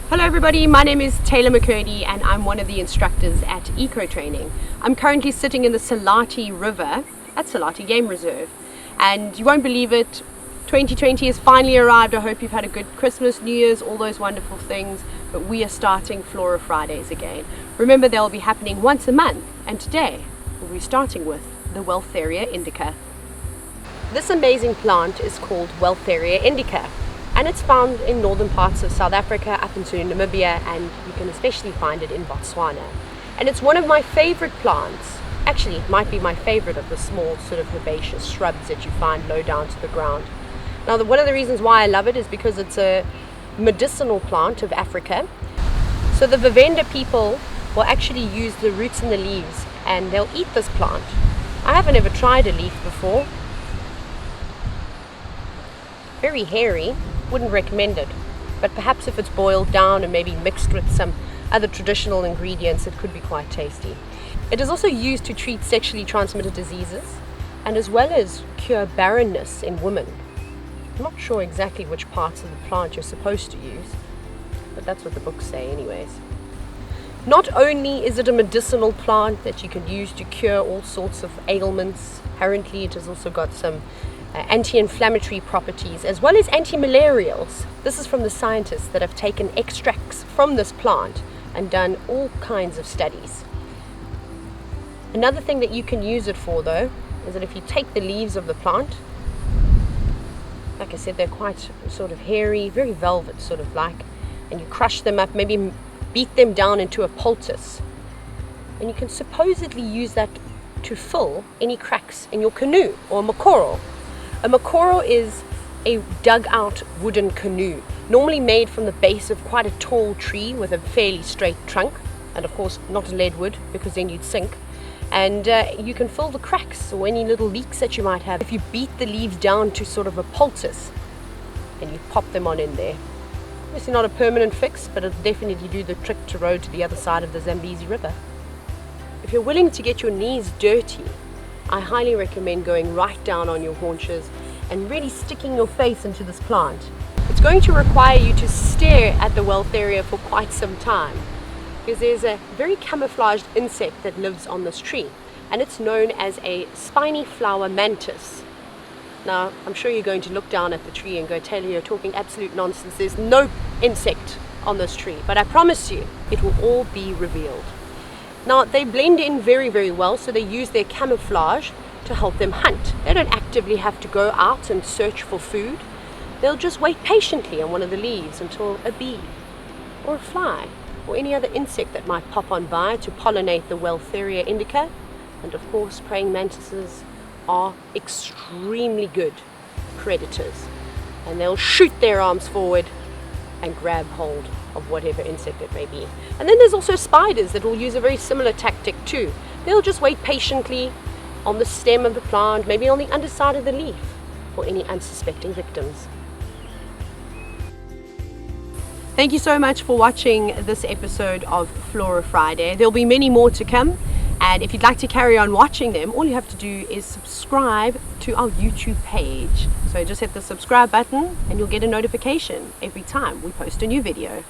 Hello everybody, my name is Tayla McCurdy and I'm one of the instructors at EcoTraining. I'm currently sitting in the Salati River at Salati Game Reserve, and you won't believe it, 2020 has finally arrived. I hope you've had a good Christmas, New Year's, all those wonderful things, but we are starting Flora Fridays again. Remember, they'll be happening once a month, and today we'll be starting with the Waltheria indica. This amazing plant is called Waltheria indica, and it's found in northern parts of South Africa up into Namibia, and you can especially find it in Botswana. And it's one of my favorite plants. Actually, it might be my favorite of the small sort of herbaceous shrubs that you find low down to the ground. Now, one of the reasons why I love it is because it's a medicinal plant of Africa. So the Venda people will actually use the roots and the leaves, and they'll eat this plant. I haven't ever tried a leaf before. Very hairy. Wouldn't recommend it, but perhaps if it's boiled down and maybe mixed with some other traditional ingredients, it could be quite tasty. It is also used to treat sexually transmitted diseases and as well as cure barrenness in women. I'm not sure exactly which parts of the plant you're supposed to use, but that's what the books say anyways. Not only is it a medicinal plant that you can use to cure all sorts of ailments, apparently it has also got some anti-inflammatory properties as well as anti-malarials. This is from the scientists that have taken extracts from this plant and done all kinds of studies. Another thing that you can use it for though is that if you take the leaves of the plant, like I said, they're quite sort of hairy, very velvet sort of like, and you crush them up, maybe beat them down into a poultice, and you can supposedly use that to fill any cracks in your canoe or makoro. A makoro is a dug out wooden canoe, normally made from the base of quite a tall tree with a fairly straight trunk, and of course not leadwood because then you'd sink. And you can fill the cracks or any little leaks that you might have if you beat the leaves down to sort of a poultice and you pop them on in there. Obviously not a permanent fix, but it'll definitely do the trick to row to the other side of the Zambezi River. If you're willing to get your knees dirty, I highly recommend going right down on your haunches and really sticking your face into this plant. It's going to require you to stare at the Waltheria for quite some time, because there's a very camouflaged insect that lives on this tree, and it's known as a spiny flower mantis. Now, I'm sure you're going to look down at the tree and go, Taylor, you're talking absolute nonsense. There's no insect on this tree, but I promise you, it will all be revealed. Now, they blend in very, very well, so they use their camouflage to help them hunt. They don't actively have to go out and search for food. They'll just wait patiently on one of the leaves until a bee or a fly or any other insect that might pop on by to pollinate the Waltheria indica. And of course, praying mantises are extremely good predators, and they'll shoot their arms forward and grab hold of whatever insect it may be. And then there's also spiders that will use a very similar tactic too. They'll just wait patiently on the stem of the plant, maybe on the underside of the leaf, for any unsuspecting victims. Thank you so much for watching this episode of Flora Friday. There'll be many more to come, and if you'd like to carry on watching them, all you have to do is subscribe to our YouTube page. So just hit the subscribe button and you'll get a notification every time we post a new video.